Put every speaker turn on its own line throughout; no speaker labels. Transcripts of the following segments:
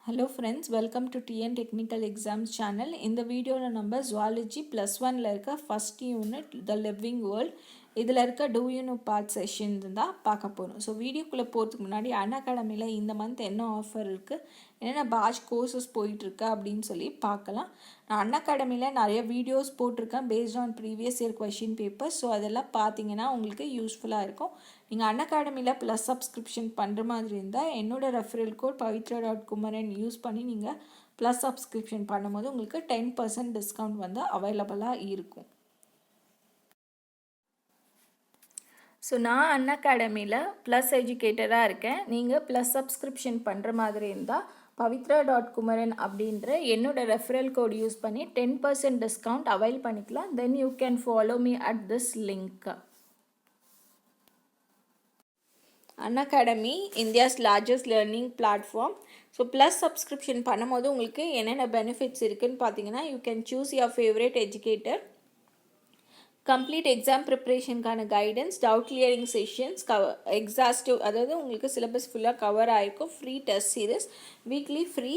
Hello friends, welcome to TN Technical Exams channel. இந்த வீடியோவில் நம்ம Zoology plus 1ல இருக்க first unit The Living World இதில் இருக்க Do You Know Part session தான் பார்க்க போகிறோம். ஸோ வீடியோக்குள்ளே போகிறதுக்கு முன்னாடி அன்அகாடமியில் இந்த மந்த் என்ன ஆஃபர் இருக்குது, என்னென்ன பேட்ச் கோர்சஸ் போயிட்டுருக்கு அப்படின்னு சொல்லி பார்க்கலாம். நான் அன்அகாடமியில் நிறைய வீடியோஸ் போட்டிருக்கேன் based on previous year question papers. So அதெல்லாம் பார்த்தீங்கன்னா உங்களுக்கு யூஸ்ஃபுல்லாக இருக்கும். நீங்கள் அன்அகாடமியில் ப்ளஸ் சப்ஸ்கிரிப்ஷன் பண்ணுற மாதிரி இருந்தால் என்னோடய ரெஃபரல் கோட் pavitra.kumaran யூஸ் பண்ணி நீங்கள் ப்ளஸ் சப்ஸ்கிரிப்ஷன் பண்ணும்போது உங்களுக்கு 10% டிஸ்கவுண்ட் வந்து அவைலபிளாக இருக்கும். ஸோ நான் அன்அகாடமியில் ப்ளஸ் எஜுகேட்டராக இருக்கேன். நீங்கள் ப்ளஸ் சப்ஸ்கிரிப்ஷன் பண்ணுற மாதிரி இருந்தால் pavitra.kumaran அப்படின்ற என்னோட ரெஃபரல் கோட் யூஸ் பண்ணி 10% டிஸ்கவுண்ட் அவைல் பண்ணிக்கலாம். Then you can follow me at this link. Unacademy India's largest learning platform. So plus subscription பண்ணும்போது உங்களுக்கு என்னென்ன பெனிஃபிட்ஸ் இருக்குதுன்னு பார்த்தீங்கன்னா, you can choose your favourite educator, complete exam ப்ரிப்ரேஷனுக்கான guidance, doubt clearing sessions, exhaustive அதாவது உங்களுக்கு syllabus ஃபுல்லாக cover ஆகிருக்கும், free test series, weekly free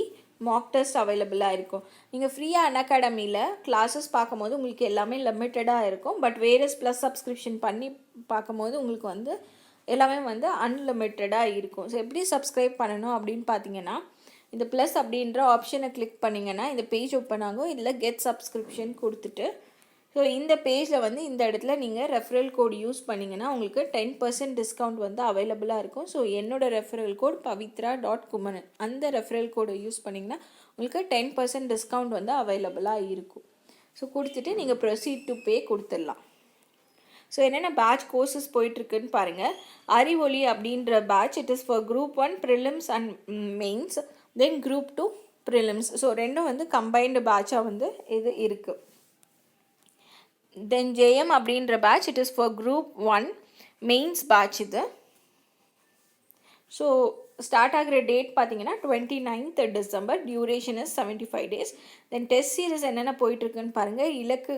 mock test அவைலபிளாக இருக்கும். நீங்கள் ஃப்ரீயாக அன்அகாடமியில் கிளாஸஸ் பார்க்கும்போது உங்களுக்கு எல்லாமே லிமிட்டடாக இருக்கும். பட் வேரியஸ் ப்ளஸ் சப்ஸ்கிரிப்ஷன் பண்ணி பார்க்கும்போது உங்களுக்கு வந்து எல்லாமே வந்து அன்லிமிட்டடாக இருக்கும். ஸோ எப்படி சப்ஸ்கிரைப் பண்ணணும் அப்படின்னு பார்த்தீங்கன்னா, இந்த ப்ளஸ் அப்படின்ற ஆப்ஷனை கிளிக் பண்ணிங்கன்னா இந்த பேஜ் ஓப்பன் ஆகும். இதில் கெட் சப்ஸ்கிரிப்ஷன் கொடுத்துட்டு ஸோ இந்த பேஜில் வந்து இந்த இடத்துல நீங்கள் ரெஃபரல் கோட் யூஸ் பண்ணிங்கன்னா உங்களுக்கு 10% டிஸ்கவுண்ட் வந்து அவைலபிளாக இருக்கும். ஸோ என்னோடய ரெஃபரல் கோட் pavitra.kumaran அந்த ரெஃபரல் கோடை யூஸ் பண்ணிங்கன்னா உங்களுக்கு 10% டிஸ்கவுண்ட் வந்து அவைலபிளாக இருக்கும். ஸோ கொடுத்துட்டு நீங்கள் ப்ரொசீட் டு பே கொடுத்துடலாம். ஸோ என்னென்ன பேட்ச் கோர்சஸ் போயிட்டுருக்குன்னு பாருங்கள். அறிவொளி அப்படின்ற batch it is for group 1 prelims and mains, then group 2 prelims. So ரெண்டும் வந்து கம்பைன்டு பேட்சாக வந்து இது இருக்குது. தென் ஜேஎம் அப்படின்ற batch it is for group 1 mains batch இது. ஸோ ஸ்டார்ட் ஆகிற டேட் பார்த்தீங்கன்னா 29th December, duration is 75 days. Then test series என்னென்ன போயிட்டுருக்குன்னு பாருங்கள். இலக்கு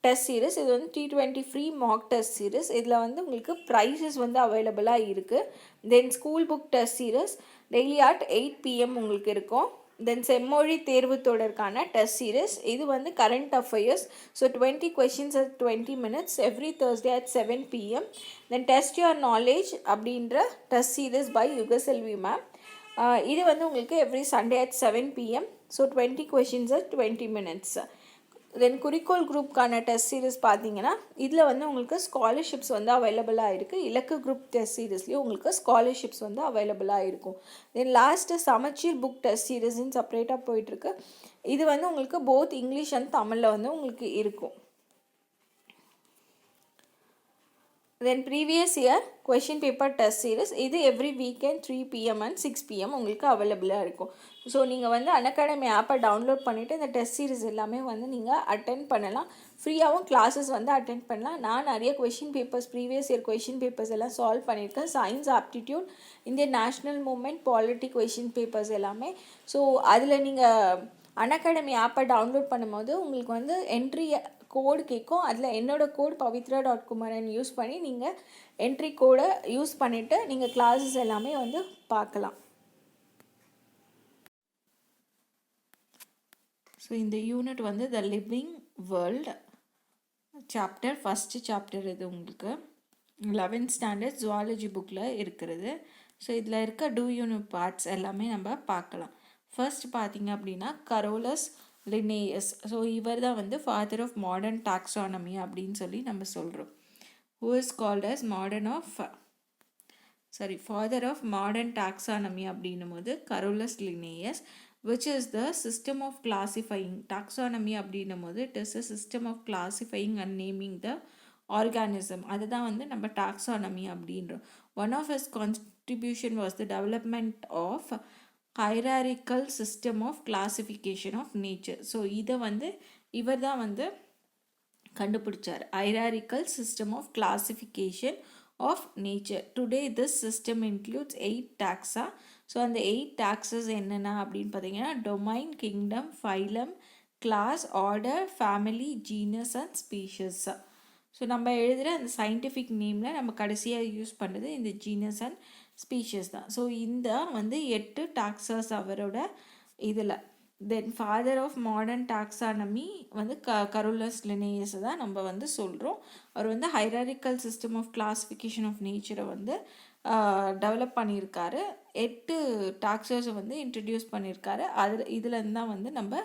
டெஸ்ட் சீரிஸ் இது வந்து T20 free mock test series. இதில் வந்து உங்களுக்கு ப்ரைஸஸ் வந்து அவைலபிளாக இருக்குது. Then school book test series daily at 8 PM உங்களுக்கு இருக்கும். தென் செம்மொழி தேர்வு தொடர்கான டெஸ்ட் சீரிஸ் இது வந்து current affairs. So 20 questions at 20 minutes every Thursday at 7 PM. Then test your knowledge அப்படின்ற test series by Yugaselvi ma'am. இது வந்து உங்களுக்கு every Sunday at 7 PM. So 20 questions at 20 minutes. Then குறிக்கோள் குரூப்கான டெஸ்ட் சீரிஸ் பார்த்தீங்கன்னா இதில் வந்து உங்களுக்கு ஸ்காலர்ஷிப்ஸ் வந்து அவைலபிளாக இருக்குது. இலக்கு குரூப் டெஸ்ட் சீரிஸ்லேயும் உங்களுக்கு ஸ்காலர்ஷிப்ஸ் வந்து அவைலபிளாக இருக்கும். தென் லாஸ்ட்டு சமச்சீர் புக் டெஸ்ட் சீரிஸ்ன்னு செப்பரேட்டாக போயிட்டுருக்கு. இது வந்து உங்களுக்கு போத் இங்கிலீஷ் அண்ட் தமிழில் வந்து உங்களுக்கு இருக்கும். Then previous year question paper test series இது every weekend 3 PM and 6 PM உங்களுக்கு அவைலபிளாக இருக்கும். ஸோ நீங்கள் வந்து அன்அகாடமி ஆப்பை டவுன்லோட் பண்ணிவிட்டு இந்த டெஸ்ட் சீரிஸ் எல்லாமே வந்து நீங்கள் அட்டென்ட் பண்ணலாம். ஃப்ரீயாகவும் கிளாஸஸ் வந்து அட்டென்ட் பண்ணலாம். நான் நிறைய question papers previous year question papers எல்லாம் சால்வ் பண்ணியிருக்கேன். Science, aptitude, Indian national moment, polity question papers எல்லாமே. ஸோ அதில் நீங்கள் அன்அகாடமி ஆப்பை டவுன்லோட் பண்ணும்போது உங்களுக்கு வந்து என்ட்ரி கோடு கேட்கும். அதில் என்னோடய கோட் pavitra.kumaran யூஸ் பண்ணி நீங்கள் என்ட்ரி கோடை யூஸ் பண்ணிவிட்டு நீங்கள் கிளாஸஸ் எல்லாமே வந்து பார்க்கலாம். ஸோ இந்த யூனிட் வந்து the living world chapter, first chapter இது உங்களுக்கு 11th ஸ்டாண்டர்ட் ஜுவாலஜி புக்கில் இருக்கிறது. ஸோ இதில் இருக்க டூ யூனிட் பார்ட்ஸ் எல்லாமே நம்ம பார்க்கலாம். ஃபர்ஸ்ட் பார்த்தீங்க அப்படின்னா கரோலஸ் லினேயஸ். ஸோ இவர் தான் வந்து ஃபாதர் ஆஃப் மாடர்ன் டாக்ஸானமி அப்படின்னு சொல்லி நம்ம சொல்கிறோம். Who is called as father of modern taxonomy அப்படின்னும் போது Carolus Linnaeus, which is the system of classifying. Taxonomy அப்படின்னும் போது it is a system of classifying and naming the organism. அதுதான் வந்து நம்ம டாக்ஸானமி அப்படின்றோம். One of his contribution was the development of hierarchical system of classification of nature. So இதை வந்து இவர் தான் வந்து கண்டுபிடிச்சார், hierarchical system of classification of nature. Today this system includes 8 taxa. So அந்த 8 taxes என்னென்ன அப்படின்னு பார்த்தீங்கன்னா domain, kingdom, phylum, class, order, family, genus and species. So நம்ம எழுதுகிற அந்த சயின்டிஃபிக் நேமில் நம்ம கடைசியாக யூஸ் பண்ணுறது இந்த ஜீனஸ் அண்ட் ஸ்பீஷஸ் தான். ஸோ இந்த வந்து 8 டாக்ஸாஸ் அவரோட இதில். Then father of modern taxonomy வந்து கரோலஸ் லினேயஸை தான் நம்ம வந்து சொல்கிறோம். அவர் வந்து hierarchical system of classification of நேச்சரை வந்து டெவலப் பண்ணியிருக்காரு. 8 டாக்ஸர்ஸை வந்து இன்ட்ரடியூஸ் பண்ணியிருக்காரு. இதுலேருந்து தான் வந்து நம்ம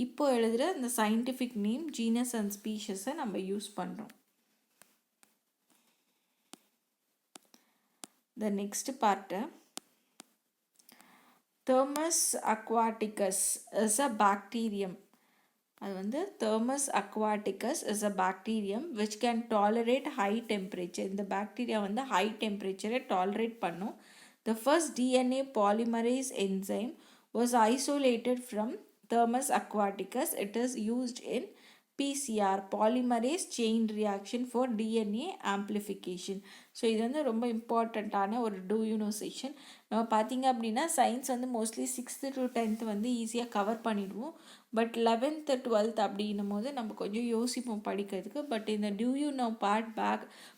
இப்போ எழுதுகிற இந்த சயின்டிஃபிக் நேம் ஜீனஸ் அண்ட் ஸ்பீஷஸை நம்ம யூஸ் பண்ணுறோம். The next part, Thermus aquaticus is a bacterium. அது வந்து Thermus aquaticus is a bacterium which can tolerate high temperature. இந்த பாக்டீரியா வந்து high temperature tolerate பண்ணும். The first DNA polymerase enzyme was isolated from Thermus aquaticus. It is used in PCR, polymerase chain reaction for DNA amplification. So இது வந்து ரொம்ப இம்பார்ட்டண்ட்டான ஒரு two you no session. நம்ம பார்த்திங்க அப்படின்னா சயின்ஸ் வந்து மோஸ்ட்லி 6th to 10th வந்து ஈஸியாக கவர் பண்ணிடுவோம். பட் 11th 12th அப்படின்னும் போது நம்ம கொஞ்சம் யோசிப்போம் படிக்கிறதுக்கு. பட் இந்த do you know part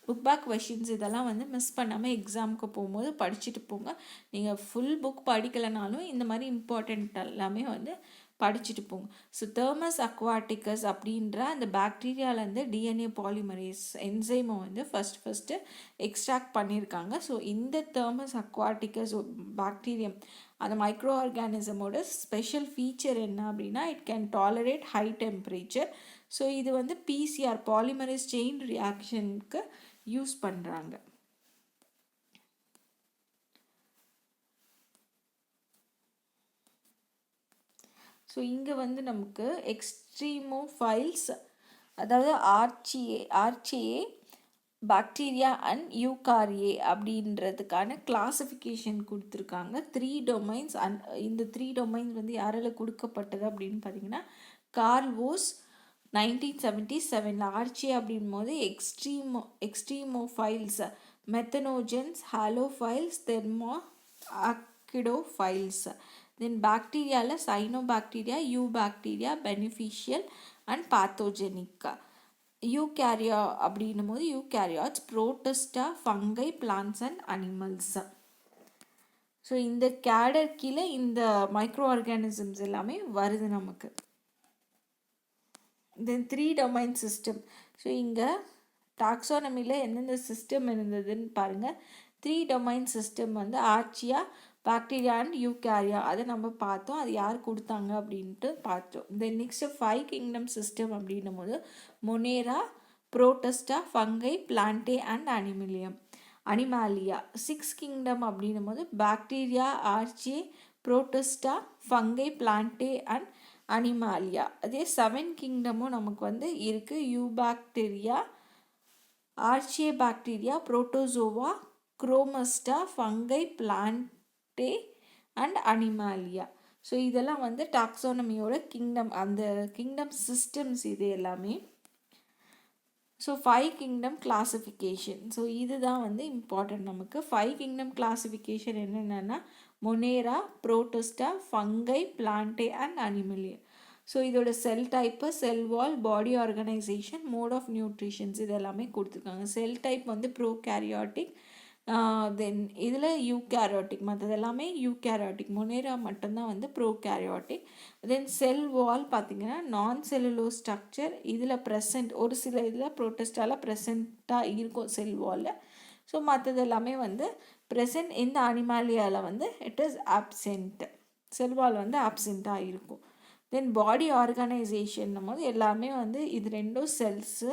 book back questions இதெல்லாம் வந்து மிஸ் பண்ணாமல் எக்ஸாமுக்கு போகும்போது படிச்சுட்டு போங்க. நீங்கள் ஃபுல் புக் படிக்கலைனாலும் இந்த மாதிரி இம்பார்ட்டண்ட் எல்லாமே வந்து படிச்சுட்டு போங்க. ஸோ தெர்மஸ் அக்வாட்டிகஸ் அப்படின்ற அந்த பாக்டீரியாவிலேருந்து டிஎன்ஏ பாலிமரேஸ் என்சைமை வந்து ஃபஸ்ட்டு எக்ஸ்ட்ராக்ட் பண்ணியிருக்காங்க. ஸோ இந்த தெர்மஸ் அக்வாட்டிகஸ் பாக்டீரியம் அந்த மைக்ரோ ஆர்கானிசமோட ஸ்பெஷல் ஃபீச்சர் என்ன அப்படின்னா it can tolerate high temperature. So இது வந்து பிசிஆர் பாலிமரேஸ் செயின் ரியாக்ஷனுக்கு யூஸ் பண்ணுறாங்க. ஸோ இங்கே வந்து நமக்கு எக்ஸ்ட்ரீமோஃபைல்ஸ் அதாவது ஆர்ச்சிஏ பாக்டீரியா அண்ட் யூகாரியே அப்படின்றதுக்கான கிளாஸிஃபிகேஷன் கொடுத்துருக்காங்க. 3 டொமைன்ஸ். இந்த 3 டொமைன்ஸ் வந்து யாரால் கொடுக்கப்பட்டது அப்படின்னு பார்த்தீங்கன்னா கார்ல் வோஸ் 1977. ஆர்ச்சிஏ அப்படின் போது extremophiles, methanogens, halophiles, thermoacidophiles. Then பாக்டீரியாவில் cyanobacteria, eubacteria, beneficial and pathogenic. Eukarya அப்படின்னும் போது eukaryotes, protista, fungi, plants and animals. So இந்த கேடர் கீழே இந்த மைக்ரோ ஆர்கானிசம்ஸ் எல்லாமே வருது நமக்கு. தென் 3 டொமைன் சிஸ்டம். ஸோ இங்கே டாக்ஸானமியில் எந்தெந்த சிஸ்டம் இருந்ததுன்னு பாருங்கள். 3 டொமைன் சிஸ்டம் வந்து ஆர்ச்சியா, பாக்டீரியா அண்ட் யூகேரியா அதை நம்ம பார்த்தோம். அது யார் கொடுத்தாங்க அப்படின்ட்டு பார்த்தோம். தென் நெக்ஸ்ட்டு 5 கிங்டம் சிஸ்டம் அப்படின்னும் போது monera, protista, fungi, plantae and animalia. 6 kingdom அப்படின்னும் போது bacteria, archaea, protista, fungi, plantae and animalia. அதே 7 கிங்டமும் நமக்கு வந்து இருக்குது. Eubacteria, archaea bacteria, protozoa, chromista, fungi, plantae and animalia. So இதெல்லாம் வந்து டாக்ஸானமியோட கிங்டம், அந்த கிங்டம் சிஸ்டம்ஸ் இது எல்லாமே. So 5 kingdom classification. ஸோ இதுதான் வந்து இம்பார்ட்டன்ட் நமக்கு. 5 கிங்டம் கிளாஸிஃபிகேஷன் என்னென்னா monera, protista, fungi, plantae and animalia. So இதோட cell type, cell wall, body organisation, mode of nutritions இது எல்லாமே கொடுத்துருக்காங்க. செல் டைப் வந்து ப்ரோகேரியாட்டிக், தென் இதில் யூகேரியாட்டிக், மற்றது எல்லாமே யூகேரியாட்டிக். மொனேரா மட்டும்தான் வந்து ப்ரோகேரியாட்டிக். தென் செல் வால் பார்த்திங்கன்னா நான் செல்லுலோஸ் ஸ்ட்ரக்சர் இதில் ப்ரெசன்ட், ஒரு சில இதில் புரோட்டஸ்டால் ப்ரெசண்ட்டாக இருக்கும் செல் வாலில். ஸோ மற்றது எல்லாமே வந்து ப்ரெசன்ட். இந்த அனிமாலியாவில் வந்து இட் இஸ் ஆப்சென்ட், செல் வால் வந்து ஆப்சென்ட்டாக இருக்கும். தென் பாடி ஆர்கனைசேஷன் போது எல்லாமே வந்து இது ரெண்டும் செல்ஸு,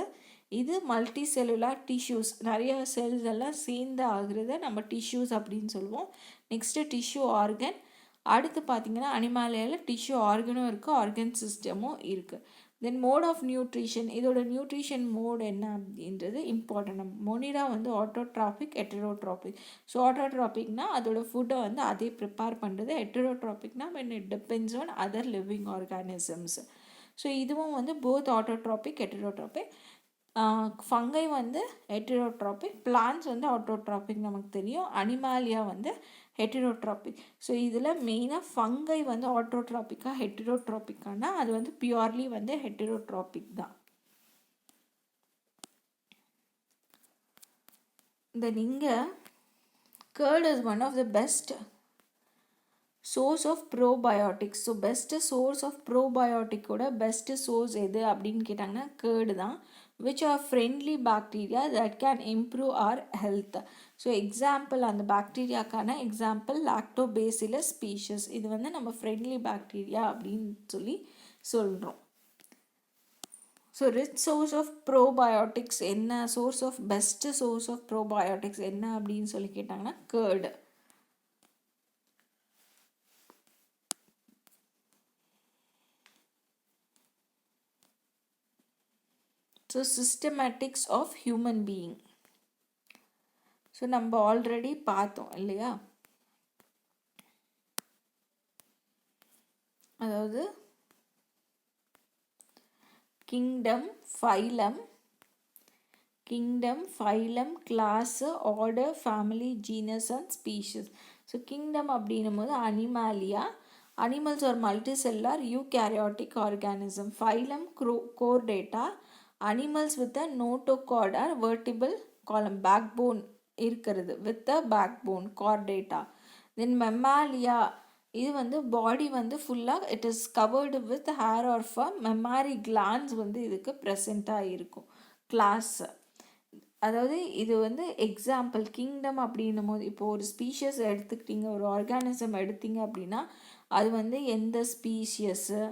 இது மல்டி செல்லுலார் டிஷ்யூஸ், நிறைய செல்ஸ் எல்லாம் சேர்ந்து ஆகுறத நம்ம டிஷ்யூஸ் அப்படின்னு சொல்லுவோம். Next tissue organ. அடுத்து பார்த்திங்கன்னா அனிமாலியாவில் டிஷ்யூ ஆர்கனும் இருக்குது, ஆர்கன் சிஸ்டமும் இருக்குது. தென் மோட் ஆஃப் நியூட்ரிஷன், இதோட நியூட்ரிஷன் மோட் என்ன அப்படின்றது இம்பார்ட்டன்ட். மொனிரா வந்து ஆட்டோட்ராபிக், ஹெட்டரோட்ராபிக். ஸோ ஆட்டோட்ராபிக்னால் அதோட ஃபுட்டை வந்து அதே ப்ரிப்பேர் பண்ணுறது. ஹெட்டரோட்ராபிக்னா when it depends on other living organisms. So இதுவும் வந்து போத் ஆட்டோட்ராபிக், ஹெட்டரோட்ராபிக். ஃபங்கை வந்து ஹெட்டரோட்ராபிக், பிளான்ட்ஸ் வந்து ஆட்டோட்ராபிக் நமக்கு தெரியும். அனிமாலியா வந்து ஹெட்டரோட்ராபிக். ஸோ இதில் மெயினாக ஃபங்கை வந்து ஆட்டோட்ராபிக்காக ஹெட்டரோட்ராபிக்கானா அது வந்து பியூர்லி வந்து ஹெட்டரோட்ராபிக் தான். தென் இங்கே curd is one of the best source of probiotics. So best source of ப்ரோபயோட்டிக்கோட பெஸ்ட்டு சோர்ஸ் எது அப்படின்னு கேட்டாங்கன்னா கேர்டு தான், which are friendly bacteria that can improve our health. So example அந்த பாக்டீரியாக்கான எக்ஸாம்பிள் லாக்டோபேசிலஸ் ஸ்பீஷஸ். இது வந்து நம்ம ஃப்ரெண்ட்லி பாக்டீரியா அப்படின்னு சொல்லி சொல்கிறோம். So rich source of probiotics என்ன, source of best source of probiotics என்ன அப்படின்னு சொல்லி கேட்டாங்கன்னா curd. So systematics of human being. So நம்ம ஆல்ரெடி பார்த்தோம் இல்லையா, அதாவது kingdom, phylum, class, order, family, genus and species. So kingdom அப்படின்னும் போது animalia, animals are multicellular eukaryotic organism. Phylum chordata, animals with a notochord or vertebral column, backbone இருக்கிறது, with a backbone, chordata. Then mammalia, இது வந்து body வந்து ஃபுல்லாக it is covered with hair or fur, mammary glands வந்து இதுக்கு ப்ரெசண்ட்டாக இருக்கும். Class, அதாவது இது வந்து எக்ஸாம்பிள் கிங்டம் அப்படின்னும் போது இப்போ ஒரு ஸ்பீஷியஸ் எடுத்துக்கிட்டிங்க, ஒரு ஆர்கானிசம் எடுத்திங்க அப்படின்னா அது வந்து எந்த ஸ்பீஷியஸு,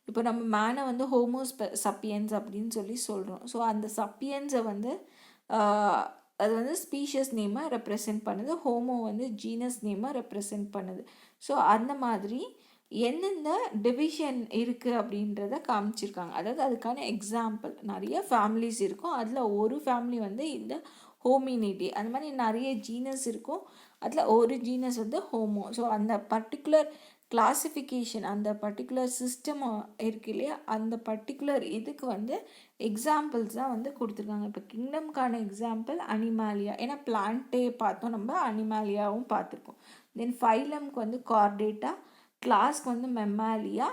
இப்போ நம்ம மேனை வந்து ஹோமோ சப்பியன்ஸ் அப்படின்னு சொல்லி சொல்கிறோம். ஸோ அந்த சப்பியன்ஸை வந்து அது வந்து ஸ்பீஷியஸ் நேமை ரெப்ரசென்ட் பண்ணுது, ஹோமோ வந்து ஜீனஸ் நேமை ரெப்ரசென்ட் பண்ணுது. ஸோ அந்த மாதிரி எந்தெந்த டிவிஷன் இருக்குது அப்படின்றத காமிச்சிருக்காங்க. அதாவது அதுக்கான எக்ஸாம்பிள் நிறைய ஃபேமிலிஸ் இருக்கும், அதில் ஒரு ஃபேமிலி வந்து இந்த ஹோமினிடி, அந்த மாதிரி நிறைய ஜீனஸ் இருக்கும், அதில் ஒரு ஜீனஸ் வந்து ஹோமோ. ஸோ அந்த பர்டிகுலர் கிளாசிஃபிகேஷன், அந்த பர்டிகுலர் சிஸ்டம் இருக்கு இல்லையா, அந்த பர்டிகுலர் இதுக்கு வந்து எக்ஸாம்பிள்ஸ் தான் வந்து கொடுத்துருக்காங்க. இப்போ கிங்டம்கான எக்ஸாம்பிள் அனிமாலியா, ஏன்னா பிளான்ட்டே பார்த்தோம், நம்ம அனிமாலியாவும் பார்த்துருக்கோம். தென் ஃபைலம்க்கு வந்து கார்டேட்டா, கிளாஸ்க்கு வந்து மெமாலியா,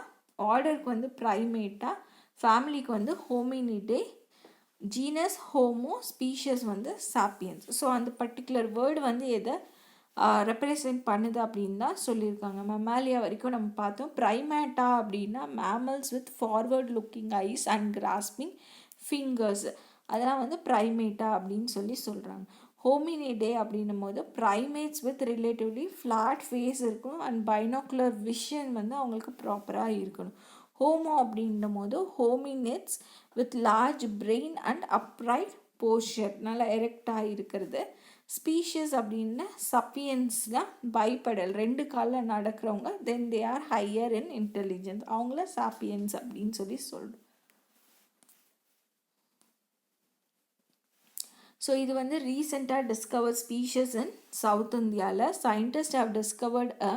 ஆர்டருக்கு வந்து ப்ரைமேட்டா, ஃபேமிலிக்கு வந்து ஹோமினிடே, ஜீனஸ் ஹோமோ, ஸ்பீஷஸ் வந்து சாப்பியன்ஸ். ஸோ அந்த பர்டிகுலர் வேர்டு வந்து எதை ரெப்ரசென்ட் பண்ணுது அப்படின்னு தான் சொல்லியிருக்காங்க. மெமாலியா வரைக்கும் நம்ம பார்த்தோம். ப்ரைமேட்டா அப்படின்னா mammals with forward looking eyes and grasping fingers, அதெல்லாம் வந்து ப்ரைமேட்டா அப்படின்னு சொல்லி சொல்கிறாங்க. ஹோமினிடே அப்படின்னும் போது primates with relatively flat face இருக்கணும் அண்ட் பைனாக்குலர் விஷன் வந்து அவங்களுக்கு ப்ராப்பராக இருக்கணும். ஹோமோ அப்படின்னும் போது hominids with large brain and upright posture, நல்லா எரெக்டாக இருக்கிறது. ஸ்பீஷியஸ் அப்படின்னா சப்பியன்ஸ்லாம் பைபடல், ரெண்டு காலில் நடக்கிறவங்க, then they are higher in intelligence, அவங்கள சாப்பியன்ஸ் அப்படின்னு சொல்லி சொல்கிறோம். ஸோ இது வந்து ரீசெண்டாக டிஸ்கவர் ஸ்பீஷஸ் இன் சவுத் இந்தியாவில் scientist have discovered a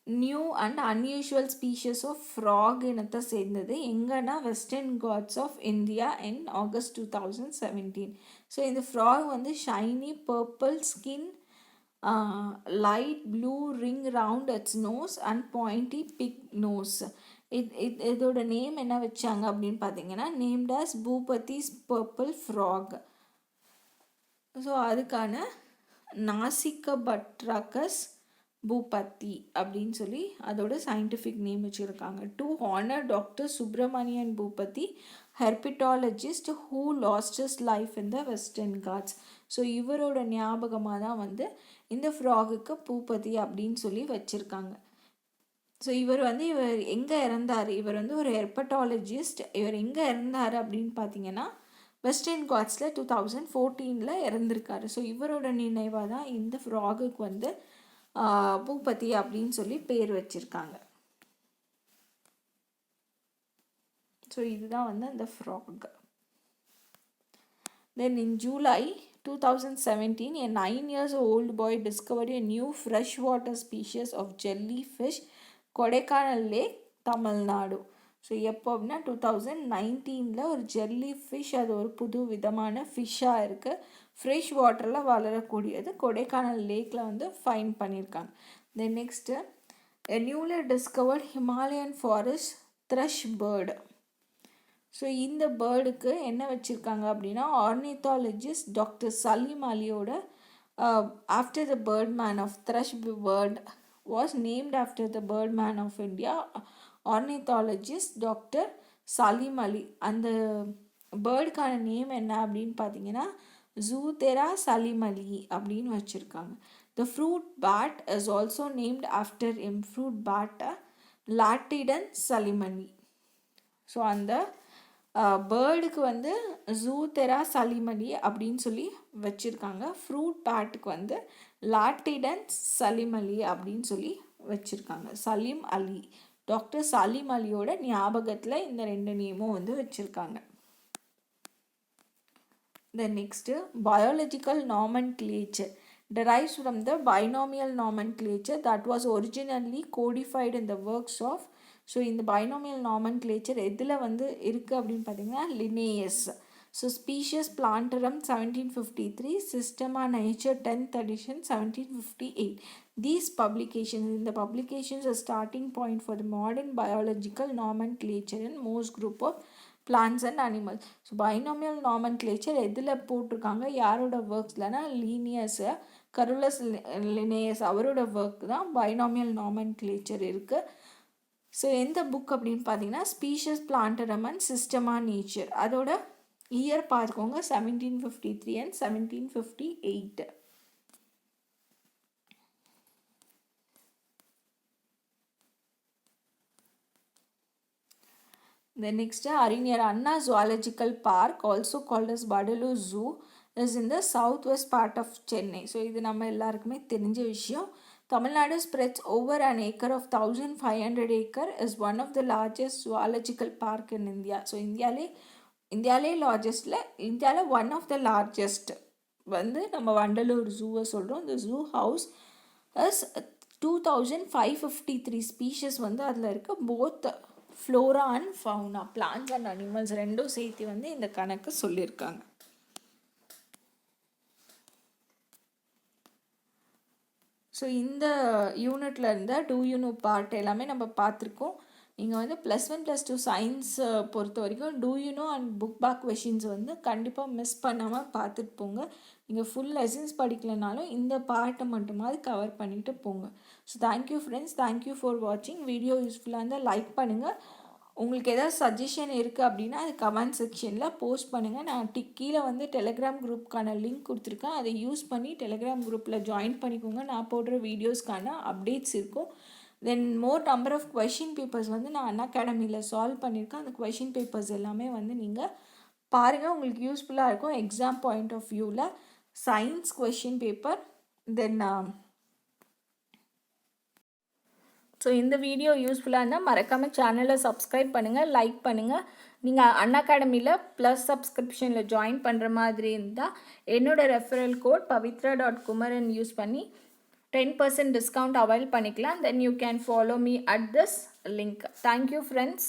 new and unusual species of frog இனத்தை சேர்ந்தது. எங்கன்னா Western Ghats of India in August 2017. So இந்த ஃப்ராக் வந்து shiny purple skin, light blue ring round its nose and pointy big nose. இதோட name என்ன வச்சாங்க அப்படின்னு பார்த்தீங்கன்னா named as Bhupathi's purple frog. So அதுக்கான நாசிகபட்ராகஸ் பூபதி அப்படின்னு சொல்லி அதோட சயின்டிஃபிக் நேம் வச்சுருக்காங்க. To honour doctor Subramanian Bhupathi, herpetologist who last his life in the Western Ghats. So இவரோட ஞாபகமாக தான் வந்து இந்த ஃப்ராகுக்கு பூபதி அப்படின்னு சொல்லி வச்சுருக்காங்க. ஸோ இவர் எங்கே இறந்தார், இவர் வந்து ஒரு ஹெர்பட்டாலஜிஸ்ட். இவர் எங்கே இறந்தார் அப்படின்னு பார்த்தீங்கன்னா வெஸ்டர்ன் காட்ஸில் 2014 இறந்துருக்காரு. ஸோ இவரோட நினைவாக தான் இந்த ஃப்ராகுக்கு வந்து பூபதி அப்படின்னு சொல்லி பேர் வச்சுருக்காங்க. ஸோ இதுதான் வந்து அந்த frock. Then in July 2017 a 9 years old boy discovered a new freshwater species of jellyfish, Kodaikanal lake, Tamil Nadu. So எப்போ அப்படின்னா 2019 ஒரு ஜெல்லி ஃபிஷ், அது ஒரு புது விதமான ஃபிஷ்ஷாக இருக்குது, ஃப்ரெஷ் வாட்டரில் வளரக்கூடியது, கொடைக்கானல் லேக்கில் வந்து ஃபைண்ட் பண்ணியிருக்காங்க. Then next newly discovered Himalayan forest thrush bird. So இந்த பேர்டுக்கு என்ன வச்சுருக்காங்க அப்படின்னா ஆர்னித்தாலஜிஸ்ட் டாக்டர் சலீம் அலியோட after the Birdman of Thrush Bird was named after the Birdman of India, ornithologist Dr. Salim Ali. அந்த பேர்டுக்கான நேம் என்ன அப்படின்னு பார்த்தீங்கன்னா ஜூதெரா சலீம் அலி அப்படின்னு வச்சுருக்காங்க. The fruit bat is also named after M fruit பேட்டை லாட்டிடன் சலீம் அலி. ஸோ அந்த பேர்டுக்கு வந்து ஜூதெரா சலீம் அலி அப்படின்னு சொல்லி வச்சுருக்காங்க. ஃப்ரூட் பேட்டுக்கு வந்து லாட்டிடன் சலீம் அலி அப்படின்னு சொல்லி வச்சுருக்காங்க. சலீம் அலி, டாக்டர் சலீம் அலியோட ஞாபகத்தில் இந்த 2 நேமும் வந்து வச்சுருக்காங்க. The next, biological nomenclature derives from the binomial nomenclature that was originally codified in the works of. So இந்த binomial nomenclature எதில் வந்து இருக்குது அப்படின்னு பார்த்தீங்கன்னா Linnaeus. So species plantarum 1753, systema nature 10th edition 1758. These publications, இந்த publications are starting point for the modern biological nomenclature in most group of plants and animals. So binomial nomenclature எதில் போட்டிருக்காங்க, யாரோட ஒர்க்ஸ்லனா லீனியஸு, கருலஸ் Linnaeus அவரோட ஒர்க் தான் binomial nomenclature இருக்குது. So எந்த book அப்படின்னு பார்த்தீங்கன்னா ஸ்பீஷியஸ் பிளான்டரம் அண்ட் சிஸ்டமா நேச்சர். அதோட இயர் பார்த்துக்கோங்க 1753 and 1758. The next, அறிஞர் அண்ணா zoological park, also called as Badalur Zoo, is in the southwest part of Chennai. So இது நம்ம எல்லாருக்குமே தெரிஞ்ச விஷயம். Tamil Nadu spreads over an acre of 1500 acre, is one of the largest zoological park in India. So இந்தியாவிலே லார்ஜஸ்டில் இந்தியாவில் one of the largest வந்து நம்ம வண்டலூர் ஜூவை சொல்கிறோம். இந்த ஜூ ஹவுஸ் இஸ் 2553 ஸ்பீஷஸ் வந்து அதில் இருக்குது. Both flora and fauna, plants and animals ரெண்டும் சேர்த்து வந்து இந்த கணக்கு சொல்லியிருக்காங்க. ஸோ இந்த யூனிட்டில் இருந்த டூ யூனிட் பார்ட் எல்லாமே நம்ம பார்த்துருக்கோம். நீங்கள் வந்து +1 +2 சயின்ஸ் பொறுத்த வரைக்கும் do you know and book back questions வந்து கண்டிப்பாக மிஸ் பண்ணாமல் பார்த்துட்டு போங்க. நீங்கள் ஃபுல் லெசன்ஸ் படிக்கலைனாலும் இந்த பார்ட்டை மட்டுமாவது கவர் பண்ணிவிட்டு போங்க. So thank you friends, thank you for வாட்சிங். வீடியோ யூஸ்ஃபுல்லாக இருந்தால் லைக் பண்ணுங்கள். உங்களுக்கு ஏதாவது சஜஷன் இருக்குது அப்படின்னா அது கமெண்ட் செக்ஷனில் போஸ்ட் பண்ணுங்கள். நான் கீழே வந்து டெலிகிராம் குரூப்புக்கான லிங்க் கொடுத்துருக்கேன். அதை யூஸ் பண்ணி டெலிகிராம் குரூப்பில் ஜாயின் பண்ணிக்கோங்க. நான் போடுற வீடியோஸ்க்கான அப்டேட்ஸ் இருக்கும். Then more number of question papers வந்து நான் அண்ணா அகாடமியில் சால்வ் பண்ணியிருக்கேன். அந்த கொஷின் பேப்பர்ஸ் எல்லாமே வந்து நீங்கள் பாருங்கள், உங்களுக்கு யூஸ்ஃபுல்லாக இருக்கும். எக்ஸாம் பாயிண்ட் ஆஃப் வியூவில் சயின்ஸ் கொஷின் பேப்பர். தென் ஸோ இந்த வீடியோ யூஸ்ஃபுல்லாக இருந்தால் மறக்காமல் சேனலை சப்ஸ்கிரைப் பண்ணுங்கள், லைக் பண்ணுங்கள். நீங்கள் அண்ணா அகாடமியில் ப்ளஸ் சப்ஸ்கிரிப்ஷனில் ஜாயின் பண்ணுற மாதிரி இருந்தால் என்னோடய ரெஃபரல் கோட் pavitra.kumaran யூஸ் பண்ணி 10% டிஸ்கவுண்ட் அவைல் பண்ணிக்கலாம். Then you can follow me at this link. Thank you friends.